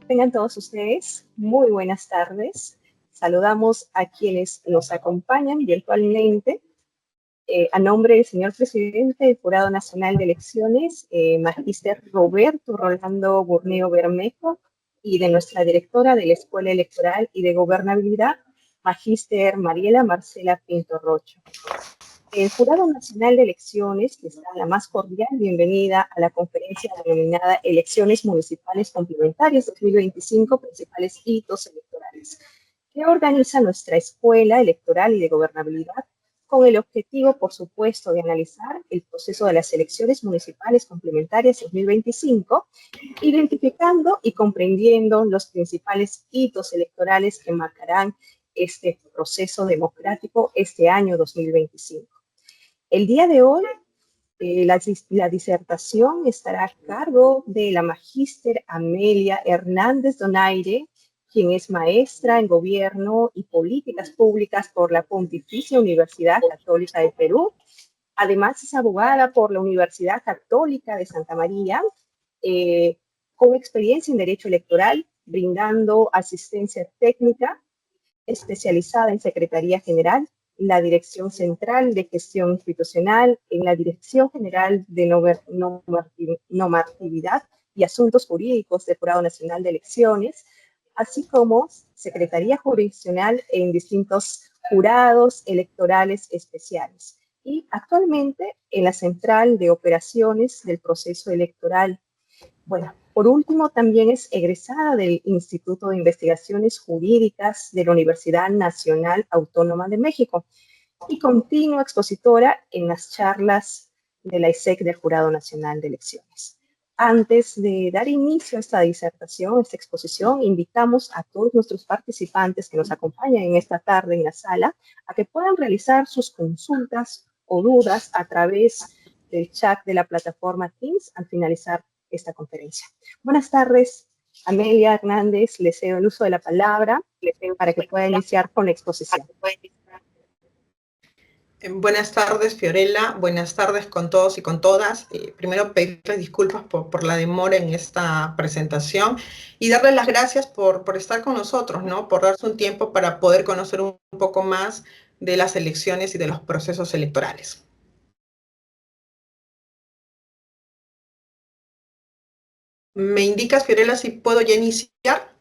tengan todos ustedes? Muy buenas tardes. Saludamos a quienes nos acompañan virtualmente. A nombre del señor presidente del Jurado Nacional de Elecciones, Magíster Roberto Rolando Burneo Bermejo, y de nuestra directora de la Escuela Electoral y de Gobernabilidad, Magíster Mariela Marcela Pinto Rocho. El Jurado Nacional de Elecciones les da la más cordial bienvenida a la conferencia denominada Elecciones Municipales Complementarias 2025, principales hitos electorales, que organiza nuestra Escuela Electoral y de Gobernabilidad con el objetivo, por supuesto, de analizar el proceso de las elecciones municipales complementarias 2025, identificando y comprendiendo los principales hitos electorales que marcarán este proceso democrático este año 2025. El día de hoy, la disertación estará a cargo de la magíster Amelia Hernández Donaire, quien es maestra en Gobierno y Políticas Públicas por la Pontificia Universidad Católica de Perú. Además, es abogada por la Universidad Católica de Santa María, con experiencia en Derecho Electoral, brindando asistencia técnica especializada en Secretaría General, la Dirección Central de Gestión Institucional, en la Dirección General de Normatividad y Asuntos Jurídicos del Jurado Nacional de Elecciones, así como Secretaría Jurisdiccional en distintos jurados electorales especiales. Y actualmente en la Central de Operaciones del Proceso Electoral. Bueno, por último, también es egresada del Instituto de Investigaciones Jurídicas de la Universidad Nacional Autónoma de México y continua expositora en las charlas de la ISEC del Jurado Nacional de Elecciones. Antes de dar inicio a esta disertación, esta exposición, invitamos a todos nuestros participantes que nos acompañan en esta tarde en la sala a que puedan realizar sus consultas o dudas a través del chat de la plataforma Teams al finalizar esta conferencia. Buenas tardes, Amelia Hernández, le cedo el uso de la palabra para que pueda iniciar con la exposición. Buenas tardes, Fiorella. Buenas tardes con todos y con todas. Primero, pedirles disculpas por la demora en esta presentación y darles las gracias por estar con nosotros, ¿no? Por darse un tiempo para poder conocer un poco más de las elecciones y de los procesos electorales. ¿Me indicas, Fiorella, si puedo ya iniciar?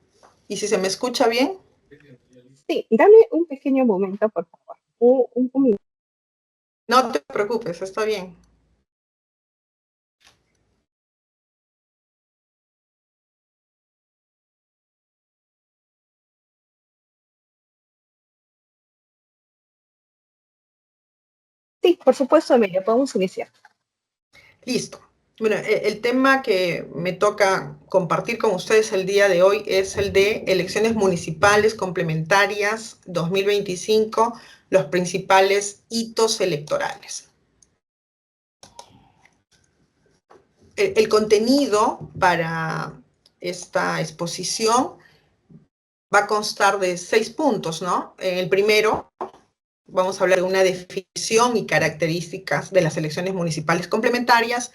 ¿Y si se me escucha bien? Sí, dame un pequeño momento, por favor. Un minuto. No te preocupes, está bien. Sí, por supuesto, Amelia, podemos iniciar. Listo. Bueno, el tema que me toca compartir con ustedes el día de hoy es el de elecciones municipales complementarias 2025, los principales hitos electorales. El contenido para esta exposición va a constar de 6 puntos, ¿no? En el primero vamos a hablar de una definición y características de las elecciones municipales complementarias.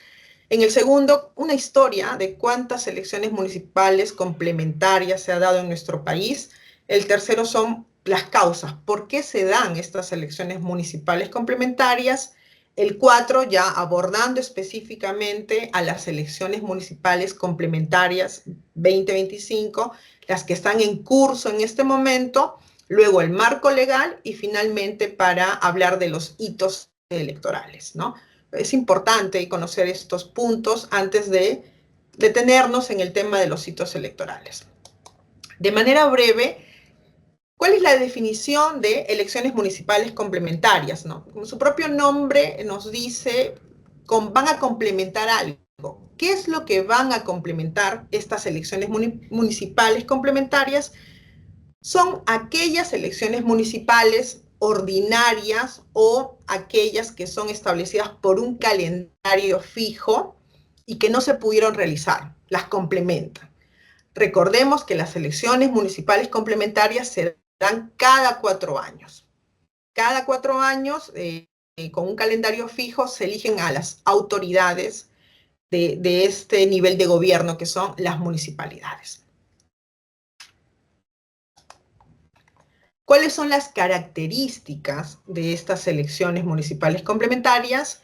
En el segundo, una historia de cuántas elecciones municipales complementarias se ha dado en nuestro país. El tercero son las causas, por qué se dan estas elecciones municipales complementarias. El 4, ya abordando específicamente a las elecciones municipales complementarias 2025, las que están en curso en este momento, luego el marco legal y finalmente para hablar de los hitos electorales, ¿no? Es importante conocer estos puntos antes de detenernos en el tema de los hitos electorales. De manera breve, ¿cuál es la definición de elecciones municipales complementarias, ¿no? Como su propio nombre nos dice, van a complementar algo. ¿Qué es lo que van a complementar estas elecciones municipales complementarias? Son aquellas elecciones municipales ordinarias o aquellas que son establecidas por un calendario fijo y que no se pudieron realizar, las complementan. Recordemos que las elecciones municipales complementarias se dan cada 4 años. Cada 4 años, con un calendario fijo, se eligen a las autoridades de este nivel de gobierno que son las municipalidades. ¿Cuáles son las características de estas elecciones municipales complementarias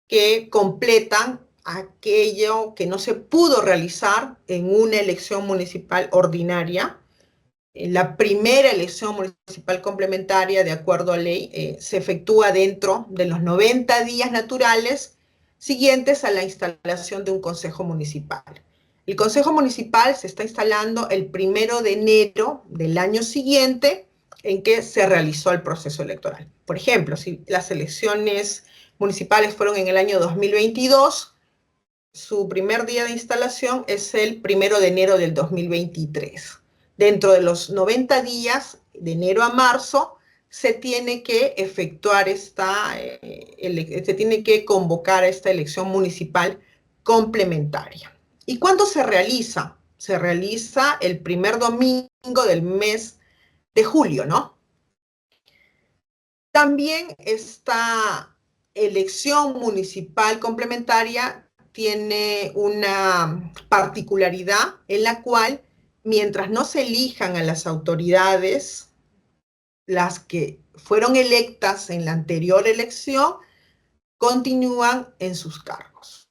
que completan aquello que no se pudo realizar en una elección municipal ordinaria? La primera elección municipal complementaria, de acuerdo a ley, se efectúa dentro de los 90 días naturales siguientes a la instalación de un consejo municipal. El consejo municipal se está instalando el 1 de enero del año siguiente en que se realizó el proceso electoral. Por ejemplo, si las elecciones municipales fueron en el año 2022, su primer día de instalación es el 1 de enero del 2023. Dentro de los 90 días, de enero a marzo, se tiene que efectuar se tiene que convocar a esta elección municipal complementaria. ¿Y cuándo se realiza? Se realiza el primer domingo del mes de julio, ¿no? También esta elección municipal complementaria tiene una particularidad en la cual, mientras no se elijan a las autoridades, las que fueron electas en la anterior elección, continúan en sus cargos.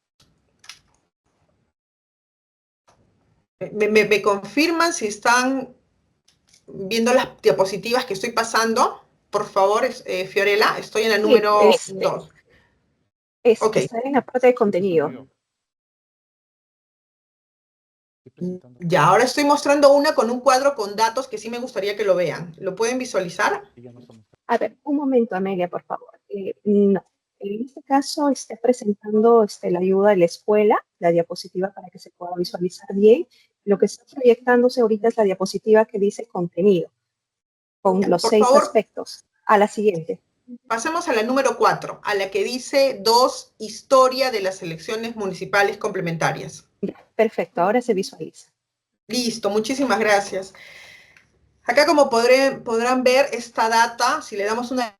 ¿Me confirman si están viendo las diapositivas que estoy pasando? Por favor, Fiorella, estoy en la número 2. Okay. Está en la parte de contenido. Ya, ahora estoy mostrando una con un cuadro con datos que sí me gustaría que lo vean. ¿Lo pueden visualizar? A ver, un momento, Amelia, por favor. No. En este caso, está presentando la ayuda de la escuela, la diapositiva para que se pueda visualizar bien. Lo que está proyectándose ahorita es la diapositiva que dice contenido, con los 6 aspectos. A la siguiente. Pasemos a la número 4, a la que dice 2, historia de las elecciones municipales complementarias. Perfecto, ahora se visualiza. Listo, muchísimas gracias. Acá, como podrán ver, esta data, si le damos una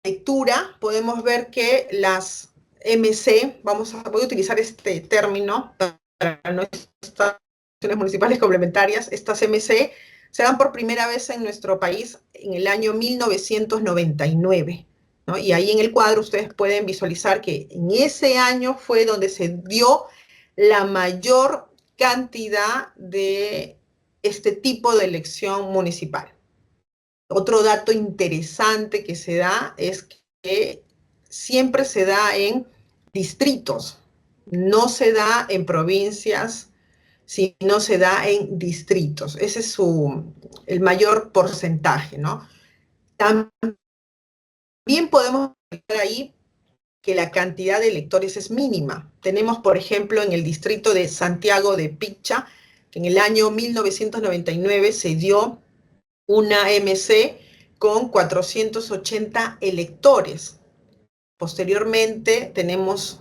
lectura, podemos ver que las MC, voy a utilizar este término para nuestras elecciones municipales complementarias, estas MC se dan por primera vez en nuestro país en el año 1999. ¿No? Y ahí en el cuadro ustedes pueden visualizar que en ese año fue donde se dio la mayor cantidad de este tipo de elección municipal. Otro dato interesante que se da es que siempre se da en distritos, no se da en provincias, sino se da en distritos. Ese es el mayor porcentaje, ¿no? También podemos ver ahí que la cantidad de electores es mínima. Tenemos, por ejemplo, en el distrito de Santiago de Picha, que en el año 1999 se dio una MC con 480 electores. Posteriormente tenemos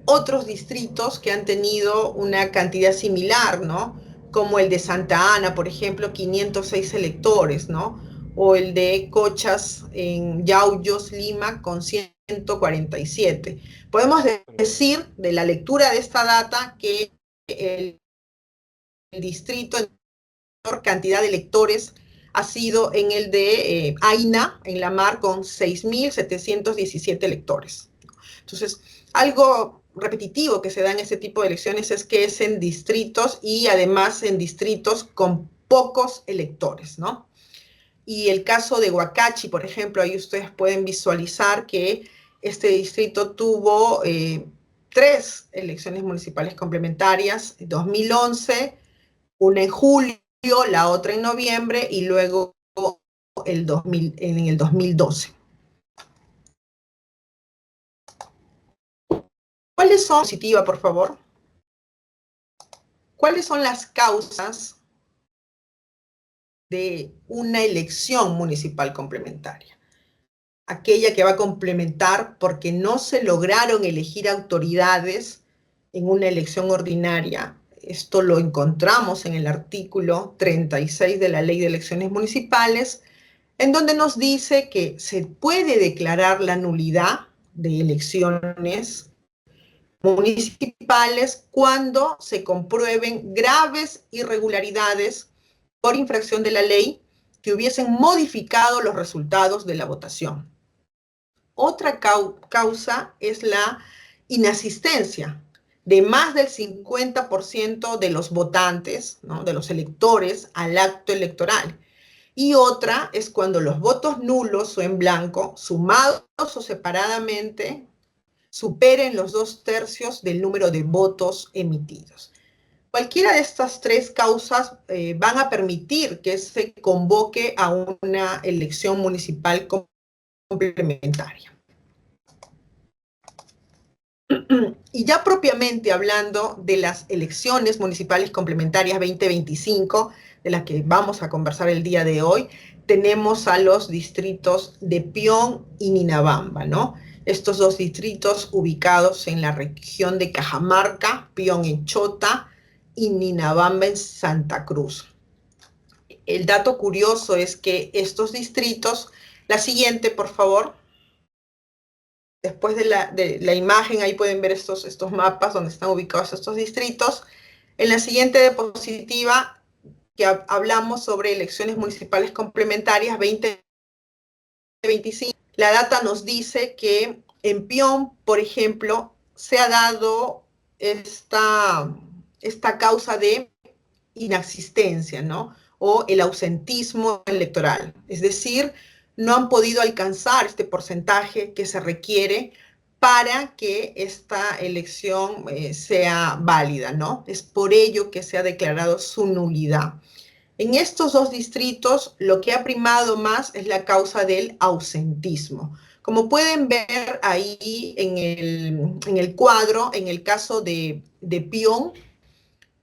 otros distritos que han tenido una cantidad similar, ¿no? Como el de Santa Ana, por ejemplo, 506 electores, ¿no? O el de Cochas en Yauyos, Lima, con 147. Podemos decir, de la lectura de esta data, que el distrito en mayor cantidad de electores ha sido en el de Aina, en la Mar, con 6.717 electores. Entonces, algo repetitivo que se da en este tipo de elecciones es que es en distritos y además en distritos con pocos electores, ¿no? Y el caso de Huacachi, por ejemplo, ahí ustedes pueden visualizar que este distrito tuvo 3 elecciones municipales complementarias, 2011, una en julio, la otra en noviembre y luego en el 2012. ¿Cuáles son, positiva, por favor? ¿Cuáles son las causas de una elección municipal complementaria? Aquella que va a complementar porque no se lograron elegir autoridades en una elección ordinaria. Esto lo encontramos en el artículo 36 de la Ley de Elecciones Municipales, en donde nos dice que se puede declarar la nulidad de elecciones municipales cuando se comprueben graves irregularidades por infracción de la ley que hubiesen modificado los resultados de la votación. Otra causa es la inasistencia de más del 50% de los votantes, ¿no?, de los electores al acto electoral. Y otra es cuando los votos nulos o en blanco, sumados o separadamente, superen los 2/3 del número de votos emitidos. Cualquiera de estas tres causas van a permitir que se convoque a una elección municipal complementaria. Y ya propiamente hablando de las elecciones municipales complementarias 2025, de las que vamos a conversar el día de hoy, tenemos a los distritos de Pion y Ninabamba, ¿no? Estos dos distritos ubicados en la región de Cajamarca, Pion en Chota y Ninabamba en Santa Cruz. El dato curioso es que estos distritos, la siguiente, por favor. Después de la imagen, ahí pueden ver estos mapas donde están ubicados estos distritos. En la siguiente diapositiva, que hablamos sobre elecciones municipales complementarias 2025, la data nos dice que en Pion, por ejemplo, se ha dado esta causa de inasistencia, ¿no? O el ausentismo electoral. Es decir, no han podido alcanzar este porcentaje que se requiere para que esta elección sea válida, ¿no? Es por ello que se ha declarado su nulidad. En estos dos distritos, lo que ha primado más es la causa del ausentismo. Como pueden ver ahí en el cuadro, en el caso de Pion,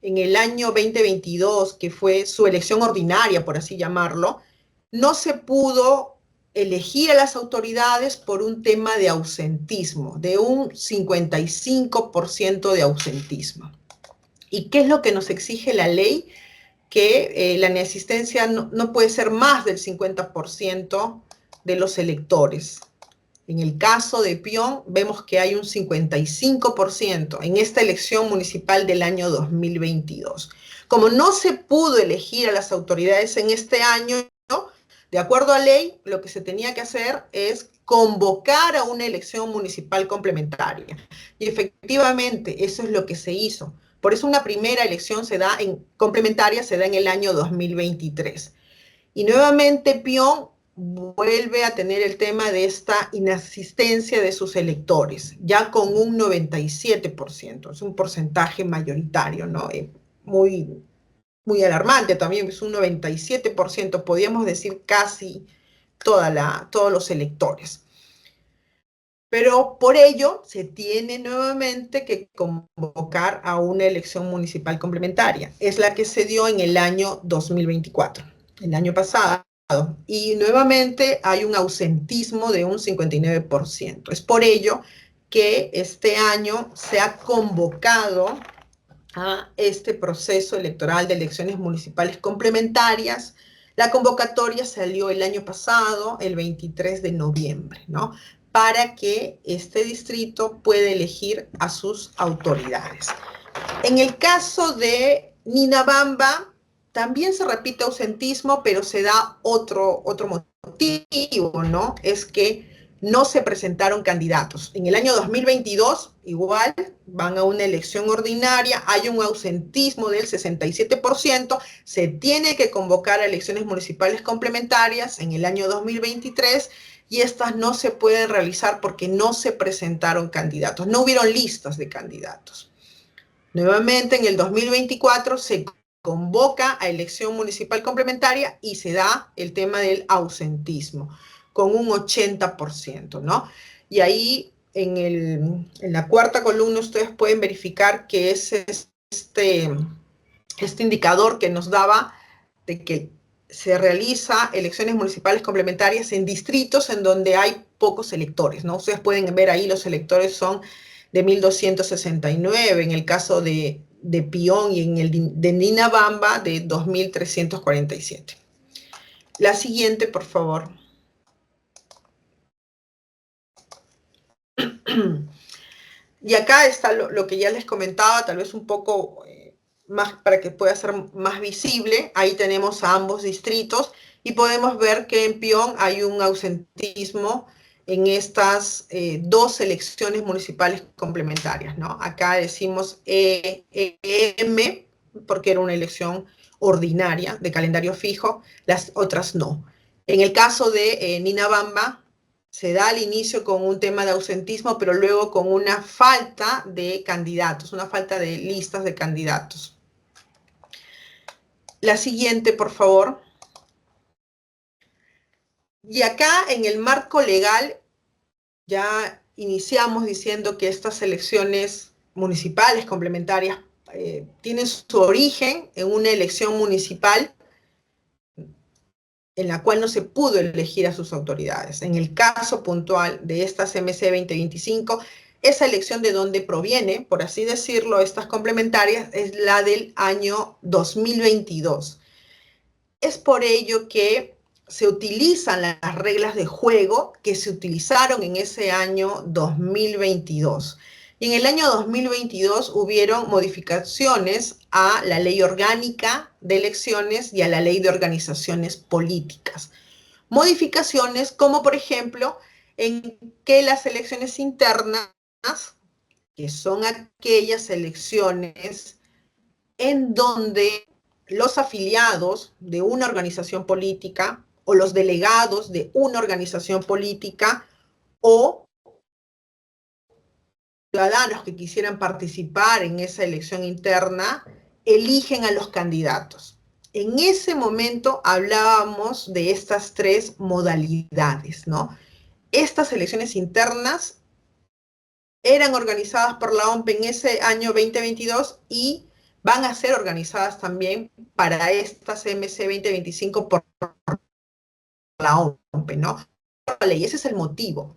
en el año 2022, que fue su elección ordinaria, por así llamarlo, no se pudo elegir a las autoridades por un tema de ausentismo, de un 55% de ausentismo. ¿Y qué es lo que nos exige la ley? Que la inasistencia no puede ser más del 50% de los electores. En el caso de Pion, vemos que hay un 55% en esta elección municipal del año 2022. Como no se pudo elegir a las autoridades en este año, ¿no?, de acuerdo a ley, lo que se tenía que hacer es convocar a una elección municipal complementaria. Y efectivamente, eso es lo que se hizo. Por eso una primera elección complementaria se da en el año 2023. Y nuevamente Pion vuelve a tener el tema de esta inasistencia de sus electores, ya con un 97%, es un porcentaje mayoritario, ¿no? Muy, muy alarmante también, es un 97%, podríamos decir casi todos los electores. Pero por ello se tiene nuevamente que convocar a una elección municipal complementaria. Es la que se dio en el año 2024, el año pasado. Y nuevamente hay un ausentismo de un 59%. Es por ello que este año se ha convocado a este proceso electoral de elecciones municipales complementarias. La convocatoria salió el año pasado, el 23 de noviembre, ¿no?, para que este distrito pueda elegir a sus autoridades. En el caso de Ninabamba, también se repite ausentismo, pero se da otro motivo, ¿no? Es que no se presentaron candidatos. En el año 2022, igual, van a una elección ordinaria, hay un ausentismo del 67%, se tiene que convocar a elecciones municipales complementarias en el año 2023, y estas no se pueden realizar porque no se presentaron candidatos, no hubieron listas de candidatos. Nuevamente, en el 2024 se convoca a elección municipal complementaria y se da el tema del ausentismo, con un 80%, ¿no? Y ahí, en la cuarta columna, ustedes pueden verificar que es este indicador que nos daba de que se realiza elecciones municipales complementarias en distritos en donde hay pocos electores, ¿no? Ustedes pueden ver ahí los electores son de 1.269, en el caso de Pion, y en el de Ninabamba de 2.347. La siguiente, por favor. Y acá está lo que ya les comentaba, tal vez un poco más para que pueda ser más visible. Ahí tenemos a ambos distritos y podemos ver que en Pion hay un ausentismo en estas dos elecciones municipales complementarias, ¿no? Acá decimos EM, porque era una elección ordinaria de calendario fijo, las otras no. En el caso de Ninabamba, se da al inicio con un tema de ausentismo, pero luego con una falta de candidatos, una falta de listas de candidatos. La siguiente, por favor. Y acá en el marco legal ya iniciamos diciendo que estas elecciones municipales complementarias tienen su origen en una elección municipal en la cual no se pudo elegir a sus autoridades. En el caso puntual de esta CMC 2025, esa elección de donde proviene, por así decirlo, estas complementarias, es la del año 2022. Es por ello que se utilizan las reglas de juego que se utilizaron en ese año 2022. Y en el año 2022 hubieron modificaciones a la Ley Orgánica de Elecciones y a la Ley de Organizaciones Políticas. Modificaciones como, por ejemplo, en que las elecciones internas, que son aquellas elecciones en donde los afiliados de una organización política o los delegados de una organización política o ciudadanos que quisieran participar en esa elección interna eligen a los candidatos. En ese momento hablábamos de estas tres modalidades, ¿no? Estas elecciones internas eran organizadas por la OMP en ese año 2022 y van a ser organizadas también para esta CMC 2025 por la OMP, ¿no? Ese es el motivo.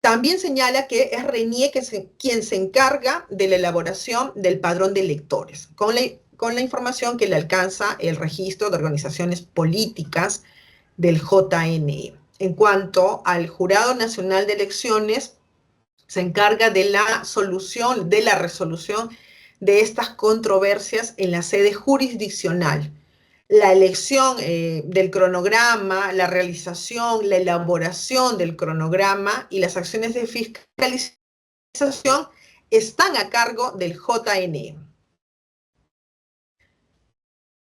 También señala que es RENIE quien se encarga de la elaboración del padrón de electores, con la información que le alcanza el registro de organizaciones políticas del JNE. En cuanto al Jurado Nacional de Elecciones, se encarga de la solución, de la resolución de estas controversias en la sede jurisdiccional. La elección del cronograma, la realización, la elaboración del cronograma y las acciones de fiscalización están a cargo del JNE.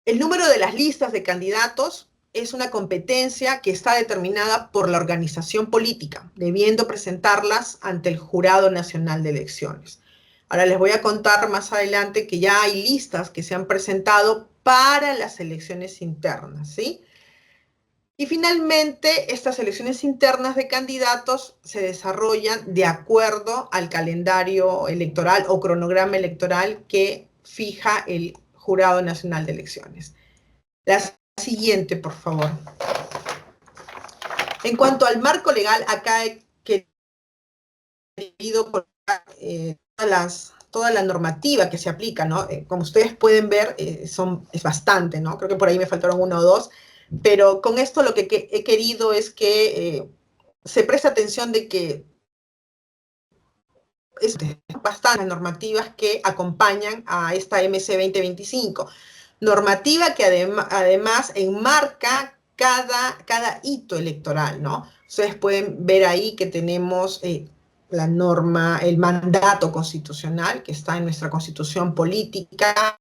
El número de las listas de candidatos es una competencia que está determinada por la organización política, debiendo presentarlas ante el Jurado Nacional de Elecciones. Ahora les voy a contar más adelante que ya hay listas que se han presentado para las elecciones internas, ¿sí? Y finalmente, estas elecciones internas de candidatos se desarrollan de acuerdo al calendario electoral o cronograma electoral que fija el Jurado Nacional de Elecciones. La siguiente, por favor. En cuanto al marco legal, acá he querido colocar toda la normativa que se aplica, ¿no? Como ustedes pueden ver, es bastante, ¿no? Creo que por ahí me faltaron uno o dos, pero con esto lo que he querido es que se preste atención de que es bastantes normativas que acompañan a esta MC 2025. Normativa que además enmarca cada hito electoral, ¿no? Ustedes pueden ver ahí que tenemos la norma, el mandato constitucional que está en nuestra constitución política,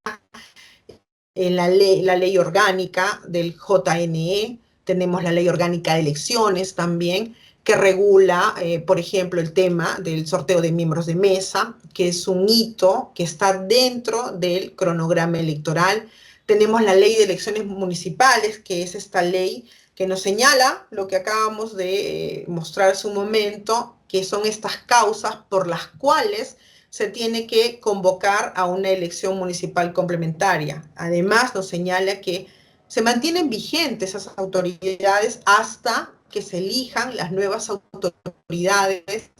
en la ley orgánica del JNE, tenemos la ley orgánica de elecciones también, que regula, por ejemplo, el tema del sorteo de miembros de mesa, que es un hito que está dentro del cronograma electoral. Tenemos la ley de elecciones municipales, que es esta ley que nos señala lo que acabamos de mostrar hace un momento, que son estas causas por las cuales se tiene que convocar a una elección municipal complementaria. Además, nos señala que se mantienen vigentes esas autoridades hasta que se elijan las nuevas autoridades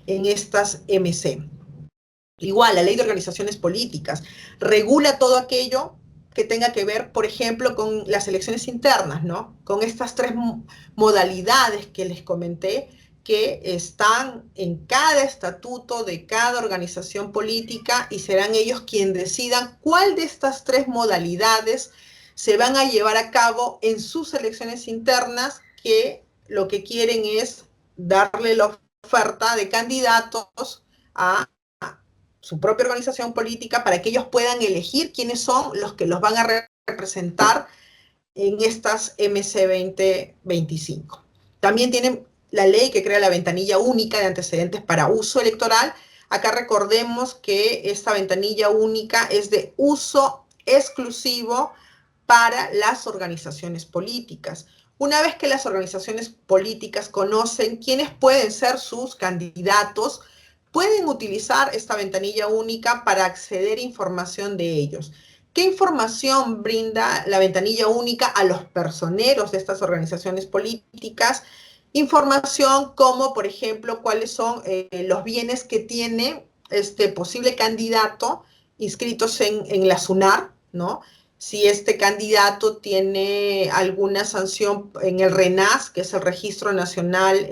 en estas MC. Igual, la ley de organizaciones políticas regula todo aquello que tenga que ver, por ejemplo, con las elecciones internas, ¿no? Con estas tres modalidades que les comenté, que están en cada estatuto de cada organización política y serán ellos quienes decidan cuál de estas tres modalidades se van a llevar a cabo en sus elecciones internas, que lo que quieren es darle la oferta de candidatos a su propia organización política para que ellos puedan elegir quiénes son los que los van a representar en estas MC 2025. También tienen la ley que crea la ventanilla única de antecedentes para uso electoral. Acá recordemos que esta ventanilla única es de uso exclusivo para las organizaciones políticas. Una vez que las organizaciones políticas conocen quiénes pueden ser sus candidatos, pueden utilizar esta ventanilla única para acceder a información de ellos. ¿Qué información brinda la ventanilla única a los personeros de estas organizaciones políticas? Información como, por ejemplo, cuáles son los bienes que tiene este posible candidato inscritos en la SUNAR, ¿no? Si este candidato tiene alguna sanción en el RENAS, que es el Registro Nacional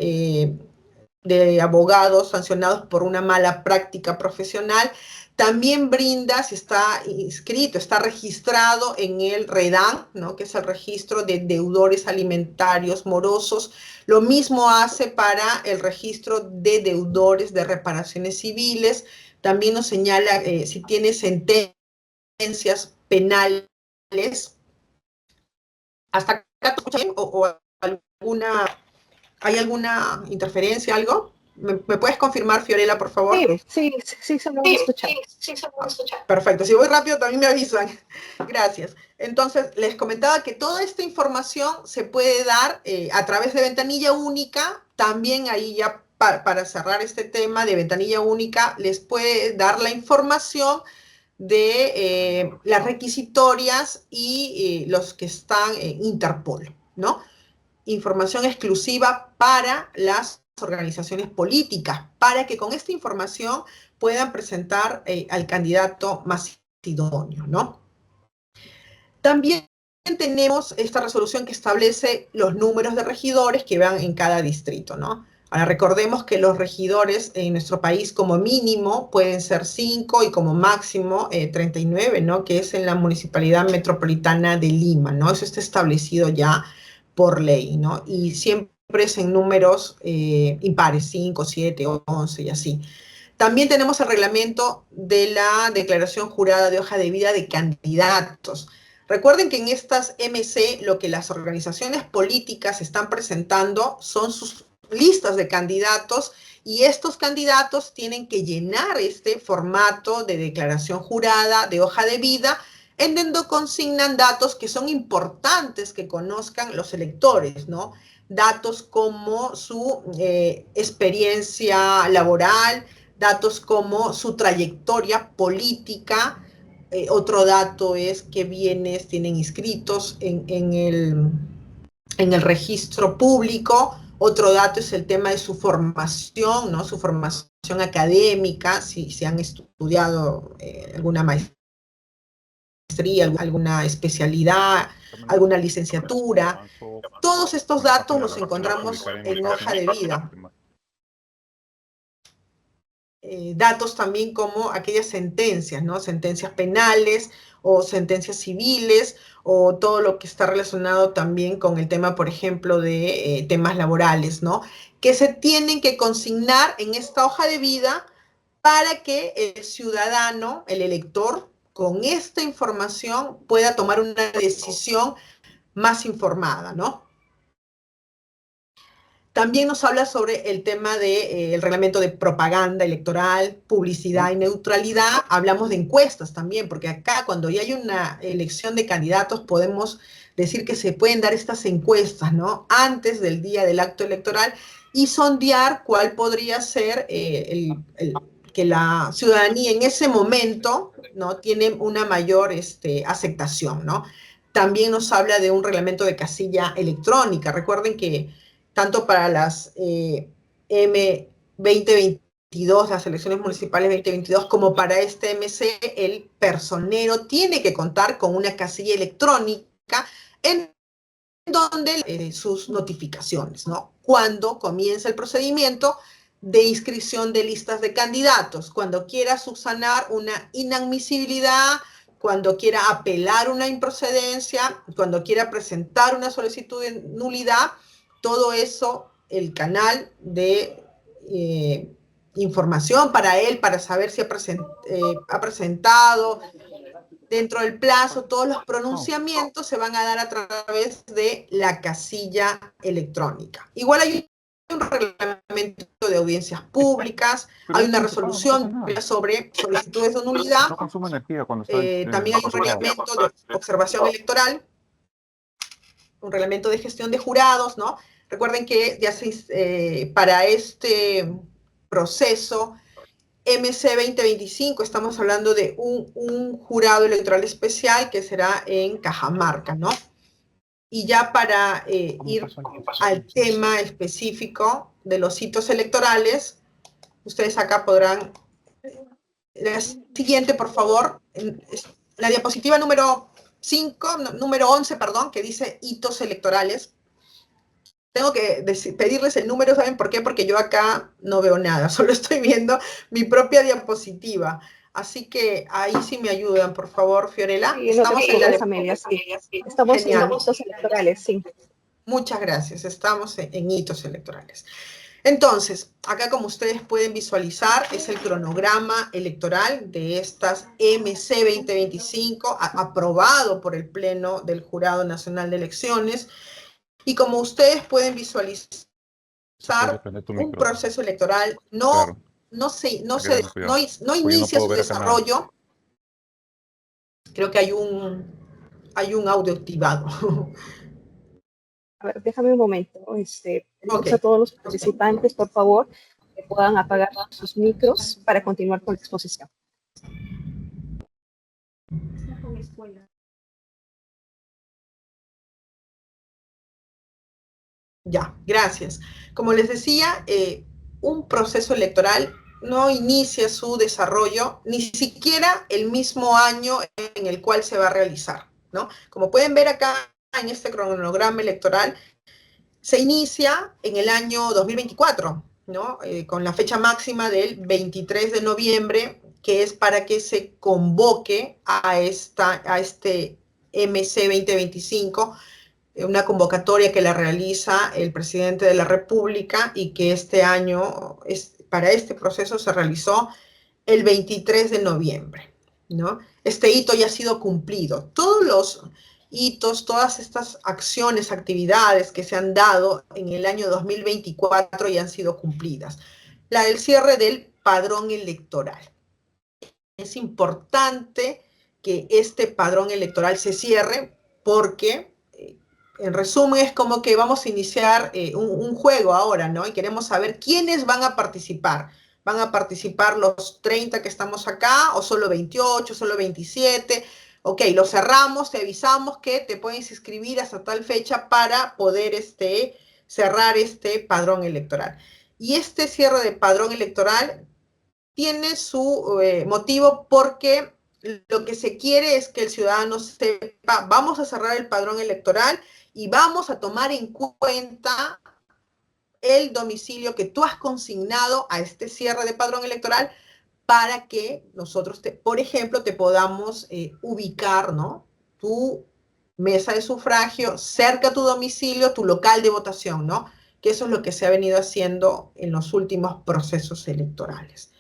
de Abogados sancionados por una mala práctica profesional. También brinda si está inscrito, está registrado en el REDAM, ¿no? Que es el registro de deudores alimentarios morosos. Lo mismo hace para el registro de deudores de reparaciones civiles. También nos señala si tiene sentencias penales. ¿Hasta acá te escuchas bien? ¿O hay alguna interferencia, algo? ¿Me puedes confirmar, Fiorella, por favor? Sí, se me escucha. Perfecto. Si voy rápido, también me avisan. Gracias. Entonces, les comentaba que toda esta información se puede dar a través de ventanilla única. También ahí ya para cerrar este tema de ventanilla única, les puede dar la información de las requisitorias y los que están en Interpol, ¿no? Información exclusiva para las organizaciones políticas, para que con esta información puedan presentar al candidato más idóneo, ¿no? También tenemos esta resolución que establece los números de regidores que van en cada distrito, ¿no? Ahora recordemos que los regidores en nuestro país como mínimo pueden ser 5 y como máximo 39, ¿no? Que es en la Municipalidad Metropolitana de Lima, ¿no? Eso está establecido ya por ley, ¿no? Y siempre es en números impares, 5, 7, 11 y así. También tenemos el reglamento de la declaración jurada de hoja de vida de candidatos. Recuerden que en estas MC lo que las organizaciones políticas están presentando son sus listas de candidatos y estos candidatos tienen que llenar este formato de declaración jurada de hoja de vida en donde consignan datos que son importantes que conozcan los electores, ¿no? Datos como su experiencia laboral, datos como su trayectoria política. Otro dato es qué bienes tienen inscritos en el registro público. Otro dato es el tema de su formación, ¿no? Su formación académica, si han estudiado alguna maestría, alguna especialidad, alguna licenciatura. Todos estos datos los encontramos en hoja de vida. Datos también como aquellas sentencias, ¿no? Sentencias penales o sentencias civiles o todo lo que está relacionado también con el tema, por ejemplo, de temas laborales, ¿no? Que se tienen que consignar en esta hoja de vida para que el ciudadano, el elector, con esta información pueda tomar una decisión más informada, ¿no? También nos habla sobre el tema del reglamento de propaganda electoral, publicidad y neutralidad. Hablamos de encuestas también, porque acá cuando ya hay una elección de candidatos podemos decir que se pueden dar estas encuestas, ¿no? Antes del día del acto electoral y sondear cuál podría ser que la ciudadanía en ese momento, ¿no? Tiene una mayor aceptación, ¿no? También nos habla de un reglamento de casilla electrónica. Recuerden que tanto para las M2022, las elecciones municipales 2022, como para este MC, el personero tiene que contar con una casilla electrónica en donde sus notificaciones, ¿no? Cuando comienza el procedimiento de inscripción de listas de candidatos, cuando quiera subsanar una inadmisibilidad, cuando quiera apelar una improcedencia, cuando quiera presentar una solicitud de nulidad, todo eso, el canal de información para él, para saber si ha presentado dentro del plazo, todos los pronunciamientos se van a dar a través de la casilla electrónica. Igual hay un reglamento de audiencias públicas, hay una resolución sobre solicitudes de nulidad, también hay un reglamento de observación electoral, un reglamento de gestión de jurados, ¿no? Recuerden que para este proceso MC 2025, estamos hablando de un jurado electoral especial que será en Cajamarca, ¿no? Y ya para ir al tema específico de los hitos electorales, ustedes acá podrán... La siguiente, por favor, la diapositiva número 5, número 11, perdón, que dice hitos electorales. Tengo que pedirles el número, ¿saben por qué? Porque yo acá no veo nada, solo estoy viendo mi propia diapositiva. Así que ahí sí me ayudan, por favor, Fiorella. Sí, estamos en Amelia, sí. Estamos en hitos electorales, sí. Muchas gracias, estamos en hitos electorales. Entonces, acá como ustedes pueden visualizar, es el cronograma electoral de estas MC 2025, aprobado por el Pleno del Jurado Nacional de Elecciones. Y como ustedes pueden visualizar, un proceso electoral no inicia su desarrollo. Creo que hay un audio activado. A ver, déjame un momento. A todos los participantes, por favor, que puedan apagar sus micros para continuar con la exposición. Ya, gracias. Como les decía, un proceso electoral no inicia su desarrollo ni siquiera el mismo año en el cual se va a realizar, ¿no? Como pueden ver acá en este cronograma electoral, se inicia en el año 2024, ¿no? Con la fecha máxima del 23 de noviembre, que es para que se convoque a este MC 2025, una convocatoria que la realiza el presidente de la República y que este año, para este proceso, se realizó el 23 de noviembre, ¿no? Este hito ya ha sido cumplido. Todos los hitos, todas estas acciones, actividades que se han dado en el año 2024 ya han sido cumplidas. La del cierre del padrón electoral. Es importante que este padrón electoral se cierre porque, en resumen, es como que vamos a iniciar un juego ahora, ¿no? Y queremos saber quiénes van a participar. ¿Van a participar los 30 que estamos acá o solo 28, solo 27? Ok, lo cerramos, te avisamos que te puedes inscribir hasta tal fecha para poder cerrar este padrón electoral. Y este cierre de padrón electoral tiene su motivo porque lo que se quiere es que el ciudadano sepa, vamos a cerrar el padrón electoral y vamos a tomar en cuenta el domicilio que tú has consignado a este cierre de padrón electoral para que nosotros, por ejemplo, te podamos ubicar, ¿no? Tu mesa de sufragio cerca a tu domicilio, tu local de votación, ¿no? Que eso es lo que se ha venido haciendo en los últimos procesos electorales.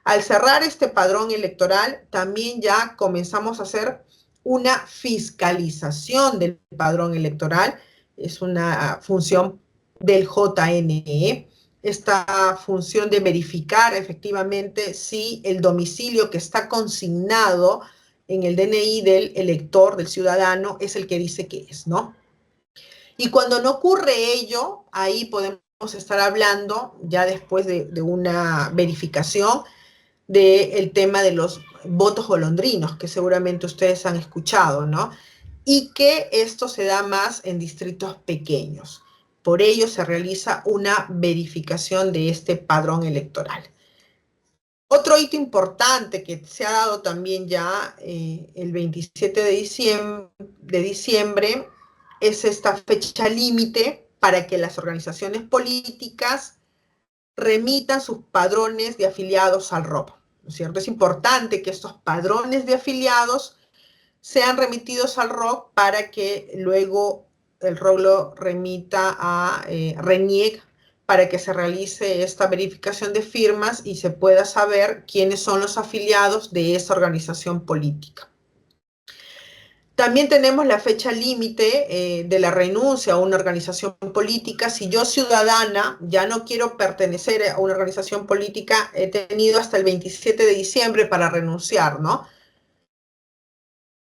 Al cerrar este padrón electoral, también ya comenzamos a hacer una fiscalización del padrón electoral. Es una función del JNE. Esta función de verificar efectivamente si el domicilio que está consignado en el DNI del elector, del ciudadano, es el que dice que es, ¿no? Y cuando no ocurre ello, ahí podemos estar hablando, ya después de una verificación, del tema de los votos golondrinos, que seguramente ustedes han escuchado, ¿no? Y que esto se da más en distritos pequeños. Por ello se realiza una verificación de este padrón electoral. Otro hito importante que se ha dado también ya el 27 de diciembre es esta fecha límite para que las organizaciones políticas remitan sus padrones de afiliados al ROP, ¿no es cierto? Es importante que estos padrones de afiliados sean remitidos al ROC para que luego el ROC lo remita a RENIEC para que se realice esta verificación de firmas y se pueda saber quiénes son los afiliados de esa organización política. También tenemos la fecha límite de la renuncia a una organización política. Si yo, ciudadana, ya no quiero pertenecer a una organización política, he tenido hasta el 27 de diciembre para renunciar, ¿no?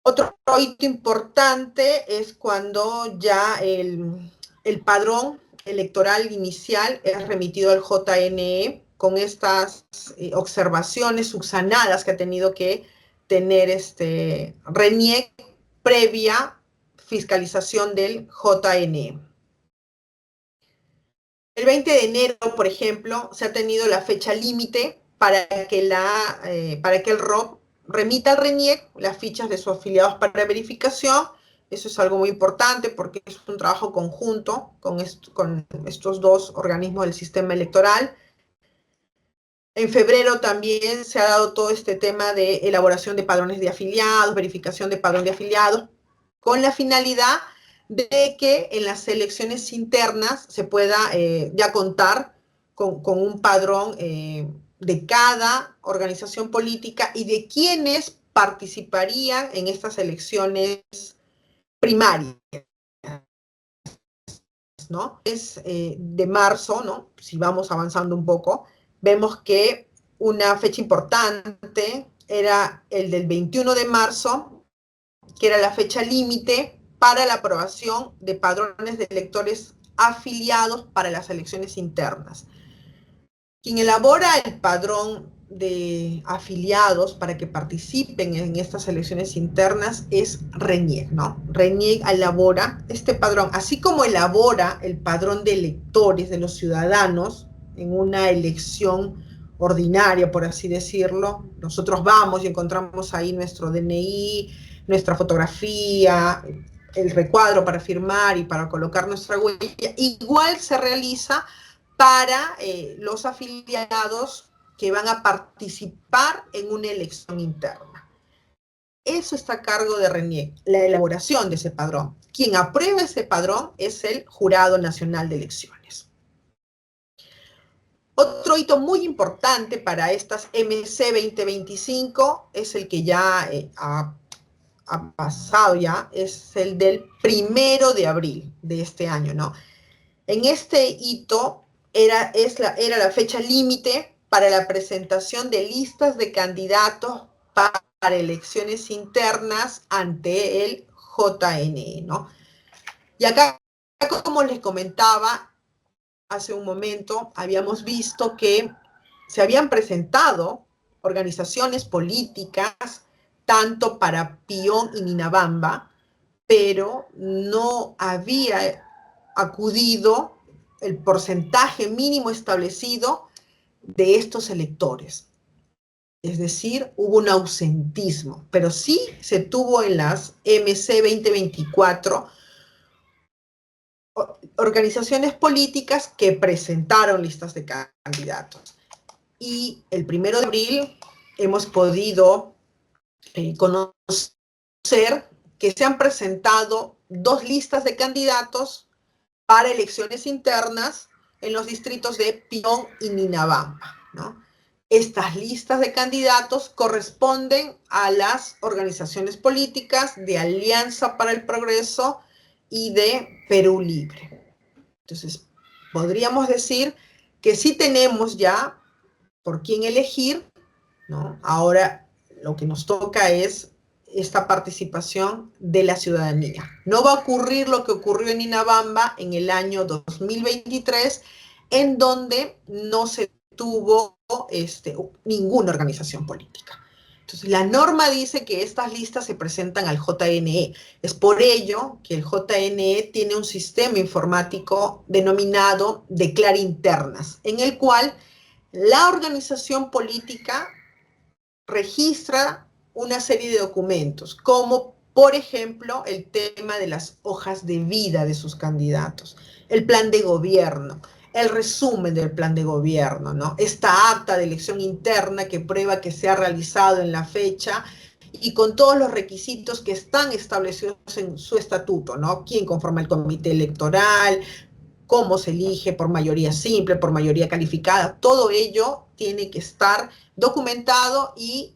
Otro hito importante es cuando ya el padrón electoral inicial es remitido al JNE con estas observaciones subsanadas que ha tenido que tener RENIEC previa fiscalización del JNE. El 20 de enero, por ejemplo, se ha tenido la fecha límite para que el ROC remita al RENIEC las fichas de sus afiliados para verificación. Eso es algo muy importante porque es un trabajo conjunto con estos dos organismos del sistema electoral. En febrero también se ha dado todo este tema de elaboración de padrones de afiliados, verificación de padrón de afiliados, con la finalidad de que en las elecciones internas se pueda ya contar con un padrón de cada organización política y de quienes participarían en estas elecciones primarias, ¿no? Es de marzo, ¿no? Si vamos avanzando un poco, vemos que una fecha importante era el del 21 de marzo, que era la fecha límite para la aprobación de padrones de electores afiliados para las elecciones internas. Quien elabora el padrón de afiliados para que participen en estas elecciones internas es RENIEC, ¿no? RENIEC elabora este padrón, así como elabora el padrón de electores de los ciudadanos en una elección ordinaria, por así decirlo. Nosotros vamos y encontramos ahí nuestro DNI, nuestra fotografía, el recuadro para firmar y para colocar nuestra huella. Igual se realiza para los afiliados que van a participar en una elección interna. Eso está a cargo de RENIEC, la elaboración de ese padrón. Quien aprueba ese padrón es el Jurado Nacional de Elecciones. Otro hito muy importante para estas MC 2025 es el que ya ha pasado ya, es el del 1 de abril de este año, ¿no? En este hito era la fecha límite para la presentación de listas de candidatos para elecciones internas ante el JNE, ¿no? Y acá, como les comentaba hace un momento, habíamos visto que se habían presentado organizaciones políticas tanto para Pión y Ninabamba, pero no había acudido el porcentaje mínimo establecido de estos electores. Es decir, hubo un ausentismo, pero sí se tuvo en las MC 2024 organizaciones políticas que presentaron listas de candidatos. Y el 1 de abril hemos podido conocer que se han presentado 2 listas de candidatos para elecciones internas en los distritos de Pión y Ninabamba, ¿no? Estas listas de candidatos corresponden a las organizaciones políticas de Alianza para el Progreso y de Perú Libre. Entonces, podríamos decir que sí tenemos ya por quién elegir, ¿no? Ahora lo que nos toca es esta participación de la ciudadanía. No va a ocurrir lo que ocurrió en Inabamba en el año 2023, en donde no se tuvo ninguna organización política. Entonces, la norma dice que estas listas se presentan al JNE. Es por ello que el JNE tiene un sistema informático denominado Declara Internas, en el cual la organización política registra una serie de documentos, como por ejemplo el tema de las hojas de vida de sus candidatos, el plan de gobierno, el resumen del plan de gobierno, ¿no? Esta acta de elección interna que prueba que se ha realizado en la fecha y con todos los requisitos que están establecidos en su estatuto, ¿no? ¿Quién conforma el comité electoral? ¿Cómo se elige? ¿Por mayoría simple, por mayoría calificada? Todo ello tiene que estar documentado y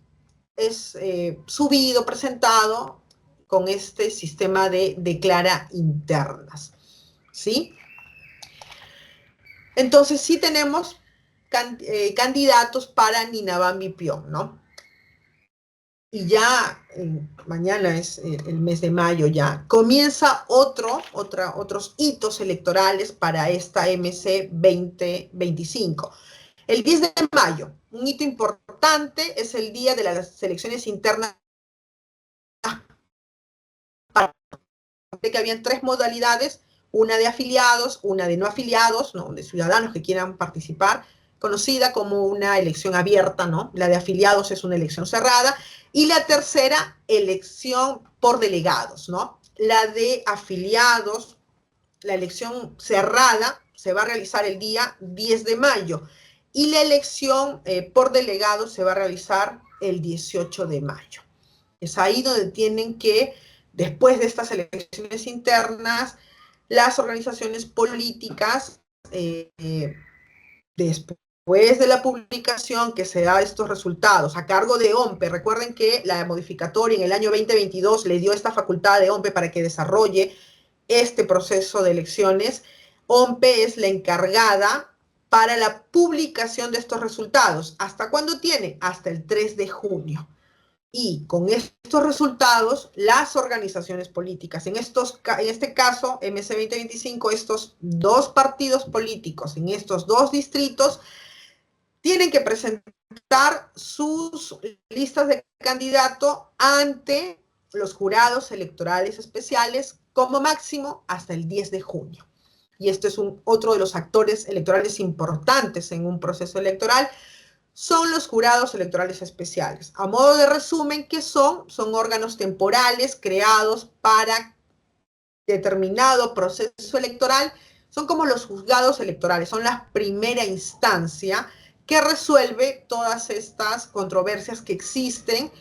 es subido, presentado con este sistema de declara internas, ¿sí? Entonces sí tenemos candidatos para Ninabambi Pion, ¿no? Y ya mañana es el mes de mayo ya, comienza otros hitos electorales para esta MC 2025. El 10 de mayo, un hito importante, es el día de las elecciones internas, que habían tres modalidades, una de afiliados, una de no afiliados, ¿no? De ciudadanos que quieran participar, conocida como una elección abierta, ¿no? La de afiliados es una elección cerrada, y la tercera, elección por delegados, ¿no? La de afiliados, la elección cerrada, se va a realizar el día 10 de mayo, y la elección por delegados se va a realizar el 18 de mayo. Es ahí donde tienen que, después de estas elecciones internas, las organizaciones políticas, después de la publicación que se da estos resultados a cargo de OMPE, recuerden que la modificatoria en el año 2022 le dio esta facultad de OMPE para que desarrolle este proceso de elecciones. OMPE es la encargada para la publicación de estos resultados. ¿Hasta cuándo tiene? Hasta el 3 de junio. Y con estos resultados, las organizaciones políticas, en este caso, MC 2025, estos dos partidos políticos en estos dos distritos, tienen que presentar sus listas de candidato ante los jurados electorales especiales, como máximo hasta el 10 de junio. Y este es otro de los actores electorales importantes en un proceso electoral, son los jurados electorales especiales. A modo de resumen, ¿qué son? Son órganos temporales creados para determinado proceso electoral. Son como los juzgados electorales, son la primera instancia que resuelve todas estas controversias que existen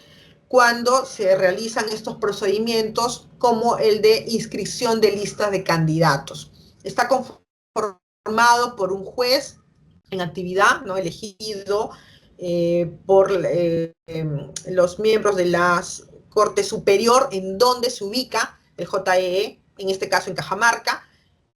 cuando se realizan estos procedimientos, como el de inscripción de listas de candidatos. Está conformado por un juez en actividad, ¿no? Elegido por los miembros de la Corte Superior, en donde se ubica el JEE, en este caso en Cajamarca.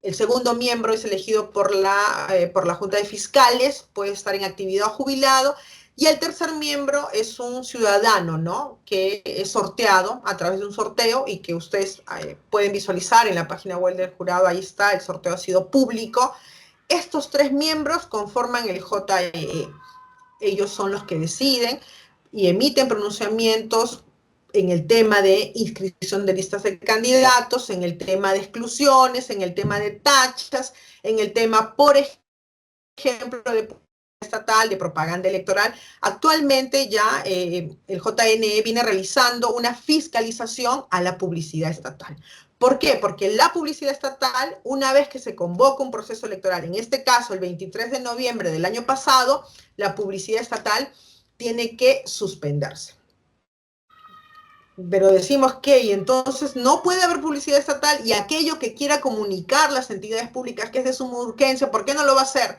El segundo miembro es elegido por la Junta de Fiscales, puede estar en actividad o jubilado. Y el tercer miembro es un ciudadano, ¿no? Que es sorteado a través de un sorteo y que ustedes pueden visualizar en la página web del jurado. Ahí está, el sorteo ha sido público. Estos tres miembros conforman el JEE. Ellos son los que deciden y emiten pronunciamientos en el tema de inscripción de listas de candidatos, en el tema de exclusiones, en el tema de tachas, en el tema, por ejemplo, de estatal, de propaganda electoral. Actualmente ya el JNE viene realizando una fiscalización a la publicidad estatal. ¿Por qué? Porque la publicidad estatal, una vez que se convoca un proceso electoral, en este caso el 23 de noviembre del año pasado, la publicidad estatal tiene que suspenderse. Pero decimos que y entonces no puede haber publicidad estatal, y aquello que quiera comunicar las entidades públicas que es de suma urgencia, ¿por qué no lo va a hacer?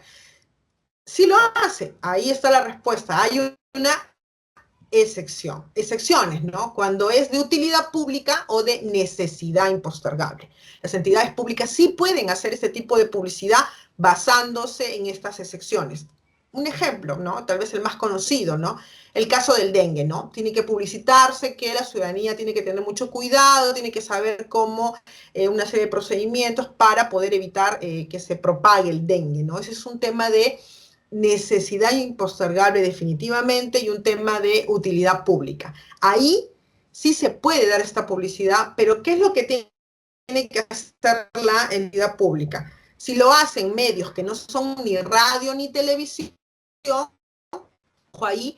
Sí lo hace, ahí está la respuesta. Hay una excepciones, ¿no? Cuando es de utilidad pública o de necesidad impostergable. Las entidades públicas sí pueden hacer este tipo de publicidad basándose en estas excepciones. Un ejemplo, ¿no? Tal vez el más conocido, ¿no? El caso del dengue, ¿no? Tiene que publicitarse que la ciudadanía tiene que tener mucho cuidado, tiene que saber cómo una serie de procedimientos para poder evitar que se propague el dengue, ¿no? Ese es un tema de necesidad impostergable definitivamente y un tema de utilidad pública. Ahí sí se puede dar esta publicidad, pero ¿qué es lo que tiene que hacer la entidad pública? Si lo hacen medios que no son ni radio ni televisión, ahí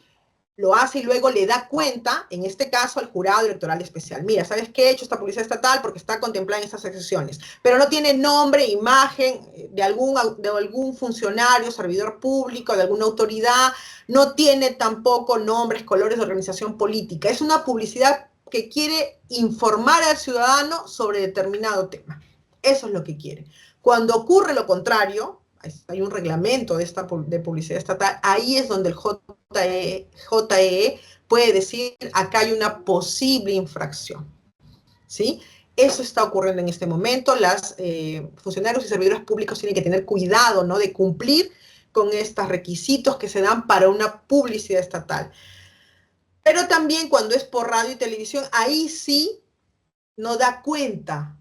lo hace y luego le da cuenta, en este caso, al jurado electoral especial. Mira, ¿sabes qué? He hecho esta publicidad estatal porque está contemplada en estas excepciones, pero no tiene nombre, imagen de algún funcionario, servidor público, de alguna autoridad, no tiene tampoco nombres, colores de organización política. Es una publicidad que quiere informar al ciudadano sobre determinado tema. Eso es lo que quiere. Cuando ocurre lo contrario, hay un reglamento de publicidad estatal, ahí es donde el JE puede decir, acá hay una posible infracción, ¿sí? Eso está ocurriendo en este momento. Los funcionarios y servidores públicos tienen que tener cuidado, ¿no?, de cumplir con estos requisitos que se dan para una publicidad estatal. Pero también cuando es por radio y televisión, ahí sí no da cuenta,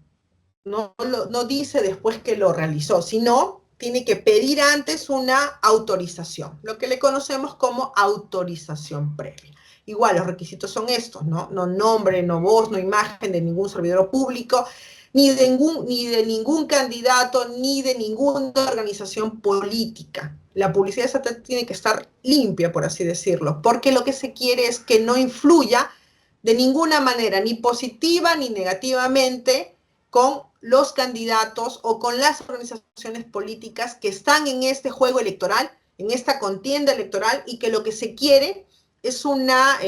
no dice después que lo realizó, sino tiene que pedir antes una autorización, lo que le conocemos como autorización previa. Igual, los requisitos son estos, ¿no? No nombre, no voz, no imagen de ningún servidor público, ni de ningún candidato, ni de ninguna organización política. La publicidad estatal tiene que estar limpia, por así decirlo, porque lo que se quiere es que no influya de ninguna manera, ni positiva ni negativamente, con los candidatos o con las organizaciones políticas que están en este juego electoral, en esta contienda electoral, y que lo que se quiere es una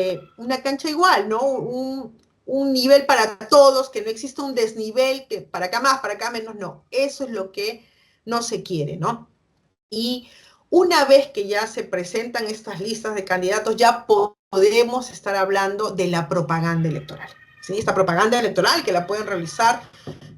cancha igual, ¿no? Un nivel para todos, que no exista un desnivel, que para acá más, para acá menos, no. Eso es lo que no se quiere, ¿no? Y una vez que ya se presentan estas listas de candidatos, ya podemos estar hablando de la propaganda electoral, ¿sí? Esta propaganda electoral que la pueden realizar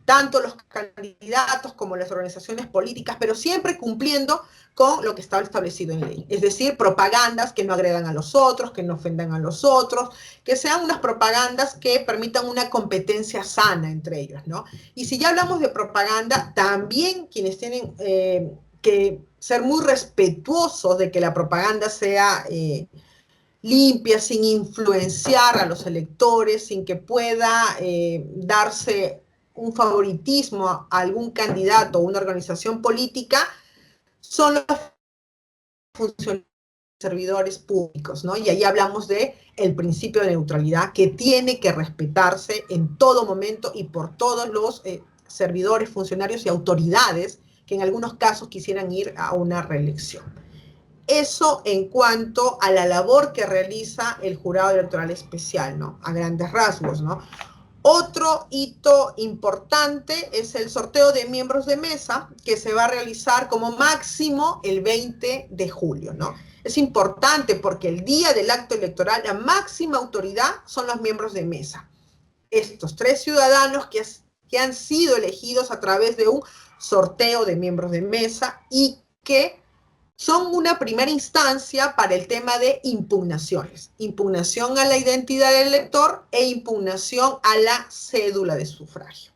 tanto los candidatos como las organizaciones políticas, pero siempre cumpliendo con lo que está establecido en ley. Es decir, propagandas que no agredan a los otros, que no ofendan a los otros, que sean unas propagandas que permitan una competencia sana entre ellos, ¿no? Y si ya hablamos de propaganda, también quienes tienen que ser muy respetuosos de que la propaganda sea limpia, sin influenciar a los electores, sin que pueda darse un favoritismo a algún candidato o una organización política, son los funcionarios servidores públicos, ¿no? Y ahí hablamos de el principio de neutralidad que tiene que respetarse en todo momento y por todos los servidores, funcionarios y autoridades que en algunos casos quisieran ir a una reelección. Eso en cuanto a la labor que realiza el jurado electoral especial, ¿no? A grandes rasgos, ¿no? Otro hito importante es el sorteo de miembros de mesa que se va a realizar como máximo el 20 de julio, ¿no? Es importante porque el día del acto electoral la máxima autoridad son los miembros de mesa. Estos 3 ciudadanos que han sido elegidos a través de un sorteo de miembros de mesa y que son una primera instancia para el tema de impugnaciones. Impugnación a la identidad del elector e impugnación a la cédula de sufragio.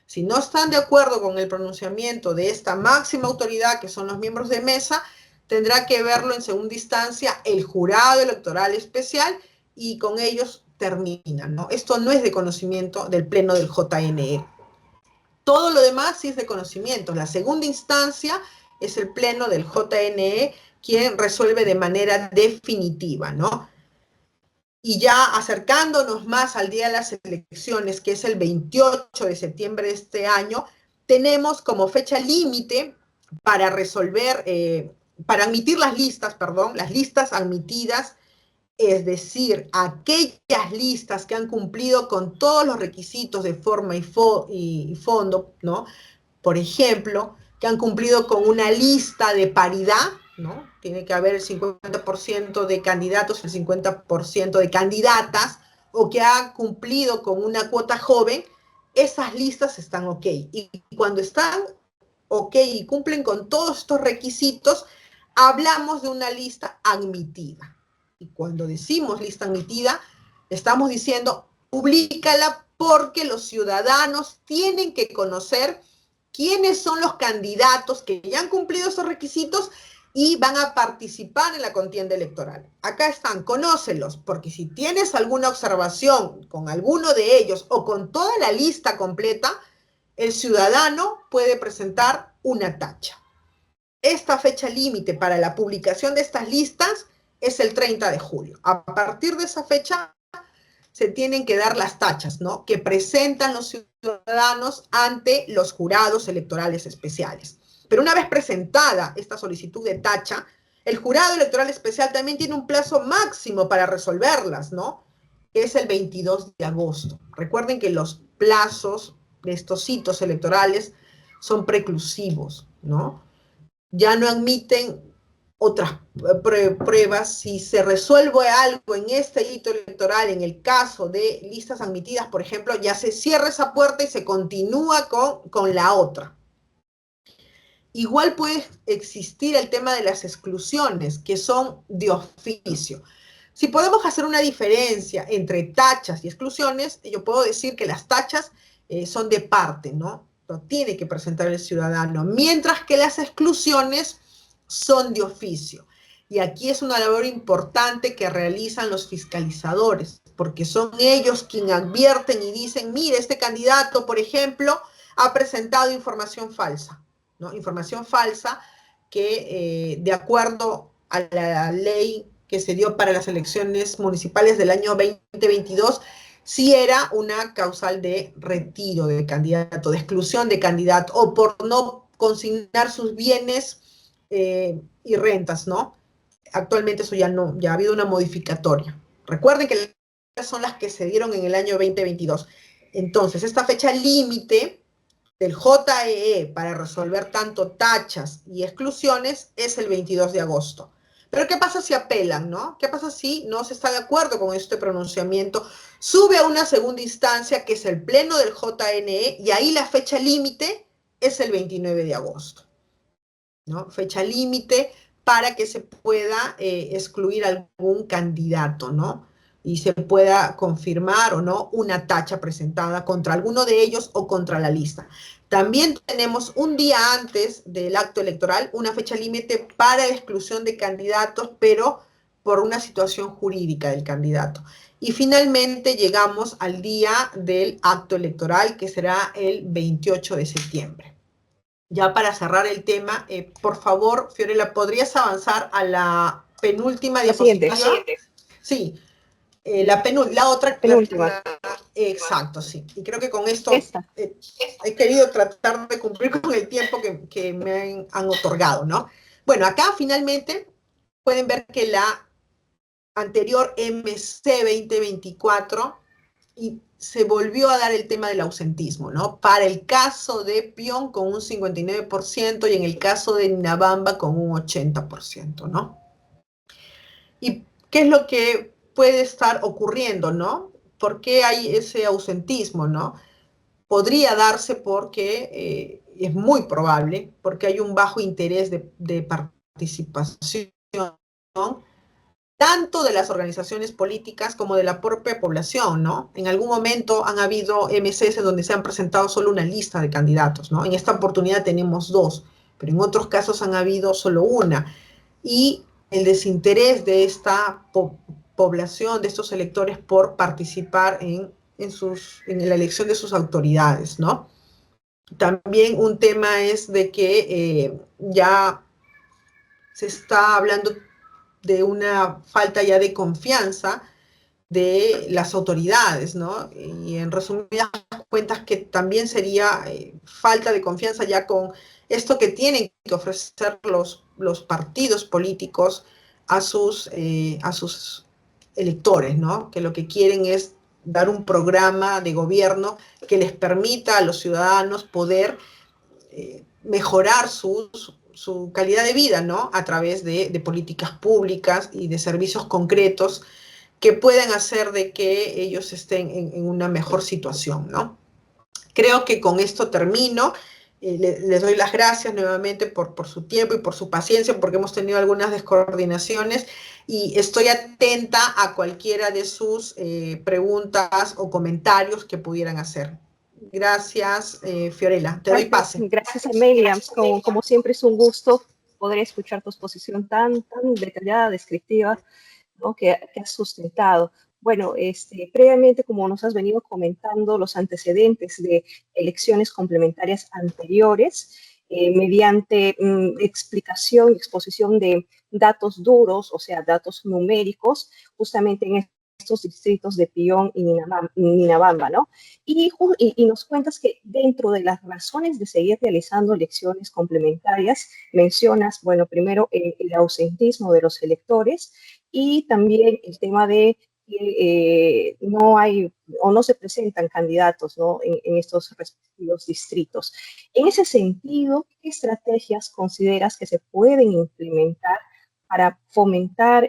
Si no están de acuerdo con el pronunciamiento de esta máxima autoridad, que son los miembros de mesa, tendrá que verlo en segunda instancia el jurado electoral especial y con ellos terminan, ¿no? Esto no es de conocimiento del pleno del JNE. Todo lo demás sí es de conocimiento. La segunda instancia es el pleno del JNE quien resuelve de manera definitiva, ¿no? Y ya acercándonos más al día de las elecciones, que es el 28 de septiembre de este año, tenemos como fecha límite para resolver, para admitir las listas admitidas, es decir, aquellas listas que han cumplido con todos los requisitos de forma y fondo, ¿no? Por ejemplo, que han cumplido con una lista de paridad, ¿no? Tiene que haber el 50% de candidatos, el 50% de candidatas, o que ha cumplido con una cuota joven, esas listas están ok. Y cuando están ok y cumplen con todos estos requisitos, hablamos de una lista admitida. Y cuando decimos lista admitida, estamos diciendo, públicala porque los ciudadanos tienen que conocer quiénes son los candidatos que ya han cumplido esos requisitos y van a participar en la contienda electoral. Acá están, conócelos, porque si tienes alguna observación con alguno de ellos o con toda la lista completa, el ciudadano puede presentar una tacha. Esta fecha límite para la publicación de estas listas es el 30 de julio. A partir de esa fecha se tienen que dar las tachas, ¿no?, que presentan los ciudadanos ante los jurados electorales especiales. Pero una vez presentada esta solicitud de tacha, el jurado electoral especial también tiene un plazo máximo para resolverlas, ¿no?, que es el 22 de agosto. Recuerden que los plazos de estos hitos electorales son preclusivos, ¿no? Ya no admiten otras pruebas. Si se resuelve algo en este hito electoral, en el caso de listas admitidas, por ejemplo, ya se cierra esa puerta y se continúa con la otra. Igual puede existir el tema de las exclusiones, que son de oficio. Si podemos hacer una diferencia entre tachas y exclusiones, yo puedo decir que las tachas son de parte, ¿no? Lo tiene que presentar el ciudadano, mientras que las exclusiones son de oficio. Y aquí es una labor importante que realizan los fiscalizadores, porque son ellos quienes advierten y dicen, mire, este candidato, por ejemplo, ha presentado información falsa, ¿no? Información falsa que, de acuerdo a la ley que se dio para las elecciones municipales del año 2022, sí era una causal de retiro de candidato, de exclusión de candidato, o por no consignar sus bienes y rentas, ¿no? Actualmente eso ya no, ya ha habido una modificatoria. Recuerden que son las que se dieron en el año 2022. Entonces, esta fecha límite del JEE para resolver tanto tachas y exclusiones es el 22 de agosto. Pero ¿qué pasa si apelan, no? ¿Qué pasa si no se está de acuerdo con este pronunciamiento? Sube a una segunda instancia, que es el pleno del JNE, y ahí la fecha límite es el 29 de agosto, ¿no? Fecha límite para que se pueda excluir algún candidato, ¿no? Y se pueda confirmar o no una tacha presentada contra alguno de ellos o contra la lista. También tenemos un día antes del acto electoral una fecha límite para la exclusión de candidatos, pero por una situación jurídica del candidato. Y finalmente llegamos al día del acto electoral, que será el 28 de septiembre. Ya para cerrar el tema, por favor, Fiorella, ¿podrías avanzar a la penúltima La siguiente. diapositiva? Sí, la otra, Penúltima. exacto, sí. Y creo que con esto Esta. he querido tratar de cumplir con el tiempo que me han otorgado, ¿no? Bueno, acá finalmente pueden ver que la anterior MC 2024 y se volvió a dar el tema del ausentismo, ¿no? Para el caso de Pion con un 59% y en el caso de Nabamba con un 80%, ¿no? ¿Y qué es lo que puede estar ocurriendo, ¿no? ¿Por qué hay ese ausentismo, ¿no? Podría darse porque, es muy probable, porque hay un bajo interés de participación, ¿no?, tanto de las organizaciones políticas como de la propia población, ¿no? En algún momento han habido MCs en donde se han presentado solo una lista de candidatos, ¿no? En esta oportunidad tenemos dos, pero en otros casos han habido solo una. Y el desinterés de esta población, de estos electores, por participar en la elección de sus autoridades, ¿no? También un tema es de que ya se está hablando de una falta ya de confianza de las autoridades, ¿no? Y en resumidas cuentas que también sería falta de confianza ya con esto que tienen que ofrecer los partidos políticos a sus electores, ¿no? Que lo que quieren es dar un programa de gobierno que les permita a los ciudadanos poder mejorar su calidad de vida, ¿no? A través de políticas públicas y de servicios concretos que puedan hacer de que ellos estén en una mejor situación, ¿no? Creo que con esto termino. Les doy las gracias nuevamente por su tiempo y por su paciencia, porque hemos tenido algunas descoordinaciones y estoy atenta a cualquiera de sus preguntas o comentarios que pudieran hacer. Gracias, Fiorella. Te doy pase. Gracias, Amelia. Como siempre es un gusto poder escuchar tu exposición tan detallada, descriptiva, ¿no?, que has sustentado. Bueno, previamente, como nos has venido comentando, los antecedentes de elecciones complementarias anteriores, mediante explicación y exposición de datos duros, o sea, datos numéricos, justamente en estos distritos de Pillón y Ninabamba, ¿no? Y nos cuentas que dentro de las razones de seguir realizando elecciones complementarias, mencionas, bueno, primero el ausentismo de los electores y también el tema de que no hay o no se presentan candidatos, ¿no? En estos respectivos distritos. En ese sentido, ¿qué estrategias consideras que se pueden implementar para fomentar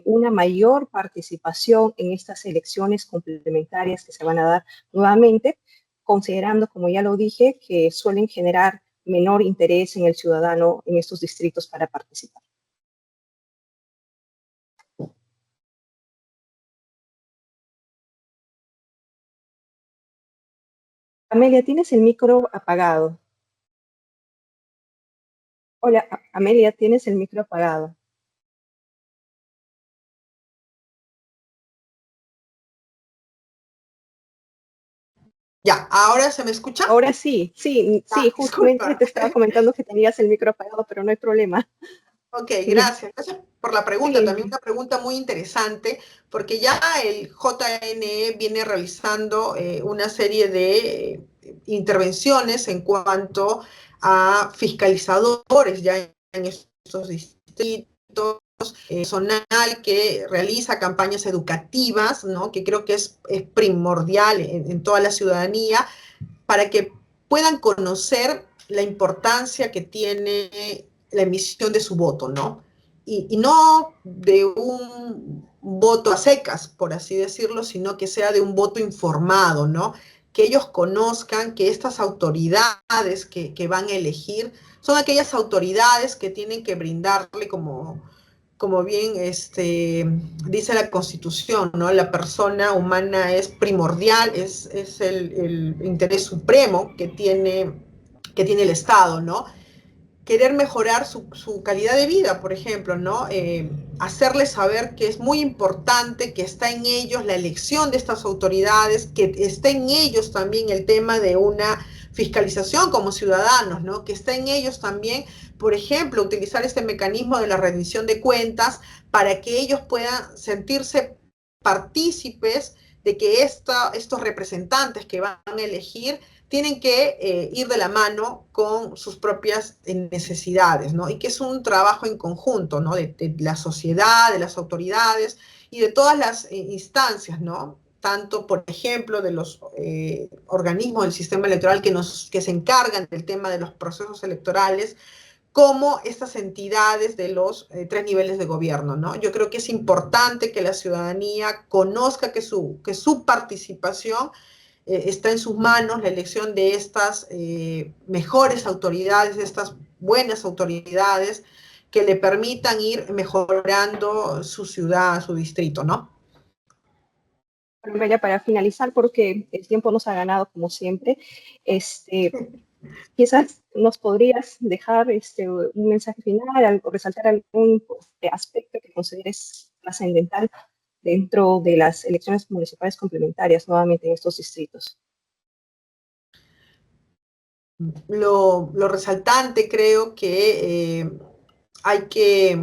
una mayor participación en estas elecciones complementarias que se van a dar nuevamente, considerando, como ya lo dije, que suelen generar menor interés en el ciudadano en estos distritos para participar? Amelia, tienes el micro apagado. Hola, Amelia, tienes el micro apagado. Ya, ¿ahora se me escucha? Ahora sí, justamente disculpa. te estaba comentando que tenías el micro apagado, pero no hay problema. Ok, Ya. gracias. Gracias por la pregunta. También Sí, una pregunta muy interesante, porque ya el JNE viene realizando una serie de intervenciones en cuanto a fiscalizadores ya en estos distritos, personal que realiza campañas educativas, ¿no? Que creo que es primordial en toda la ciudadanía para que puedan conocer la importancia que tiene la emisión de su voto, ¿no? Y no de un voto a secas, por así decirlo, sino que sea de un voto informado, ¿no? Que ellos conozcan que estas autoridades que van a elegir son aquellas autoridades que tienen que brindarle como bien dice la Constitución, ¿no? La persona humana es primordial, es el interés supremo que tiene el Estado, ¿no? Querer mejorar su calidad de vida, por ejemplo, ¿no? Hacerles saber que es muy importante, que está en ellos la elección de estas autoridades, que está en ellos también el tema de una fiscalización como ciudadanos, ¿no? Que está en ellos también, por ejemplo, utilizar este mecanismo de la rendición de cuentas para que ellos puedan sentirse partícipes de que estos representantes que van a elegir tienen que ir de la mano con sus propias necesidades, ¿no? Y que es un trabajo en conjunto, ¿no? De la sociedad, de las autoridades y de todas las instancias, ¿no? Tanto, por ejemplo, de los organismos del sistema electoral que se encargan del tema de los procesos electorales, como estas entidades de los tres niveles de gobierno, ¿no? Yo creo que es importante que la ciudadanía conozca que su participación está en sus manos, la elección de estas mejores autoridades, de estas buenas autoridades que le permitan ir mejorando su ciudad, su distrito, ¿no? bueno, ya para finalizar, porque el tiempo nos ha ganado como siempre, quizás nos podrías dejar un mensaje final o resaltar algún aspecto que consideres trascendental dentro de las elecciones municipales complementarias nuevamente en estos distritos. Lo resaltante creo que hay que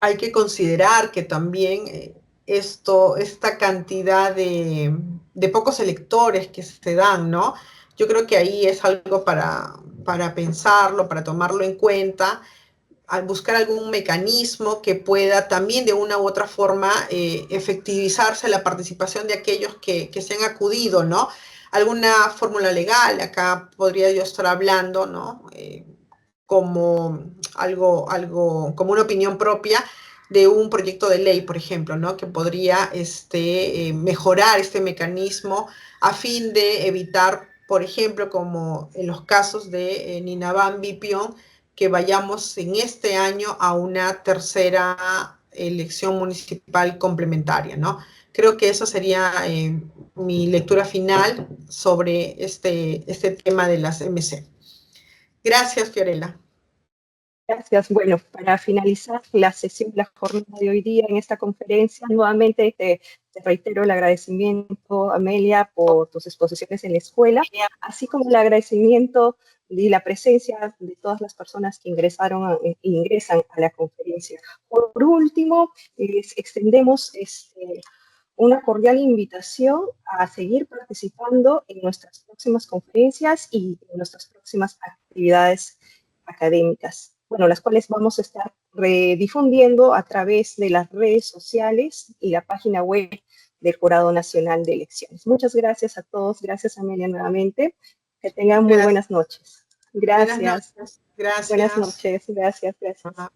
hay que considerar que también esta cantidad de pocos electores que se dan, ¿no? Yo creo que ahí es algo para pensarlo, para tomarlo en cuenta, al buscar algún mecanismo que pueda también de una u otra forma efectivizarse la participación de aquellos que se han acudido, ¿no? Alguna fórmula legal, acá podría yo estar hablando, ¿no? Como como una opinión propia de un proyecto de ley, por ejemplo, ¿no? Que podría mejorar este mecanismo a fin de evitar, por ejemplo, como en los casos de Ninabambi, Pion, que vayamos en este año a una tercera elección municipal complementaria, ¿no? Creo que eso sería mi lectura final sobre este tema de las MC. Gracias, Fiorella. Gracias. Bueno, para finalizar la sesión, la jornada de hoy día en esta conferencia, nuevamente te Te reitero el agradecimiento, Amelia, por tus exposiciones en la escuela, así como el agradecimiento y la presencia de todas las personas que ingresan a la conferencia. Por último, les extendemos una cordial invitación a seguir participando en nuestras próximas conferencias y en nuestras próximas actividades académicas, bueno, las cuales vamos a estar redifundiendo a través de las redes sociales y la página web del Jurado Nacional de Elecciones. Muchas gracias a todos, gracias Amelia nuevamente, que tengan muy buenas noches. Gracias. Buenas noches. Gracias. Buenas noches, gracias. Ajá.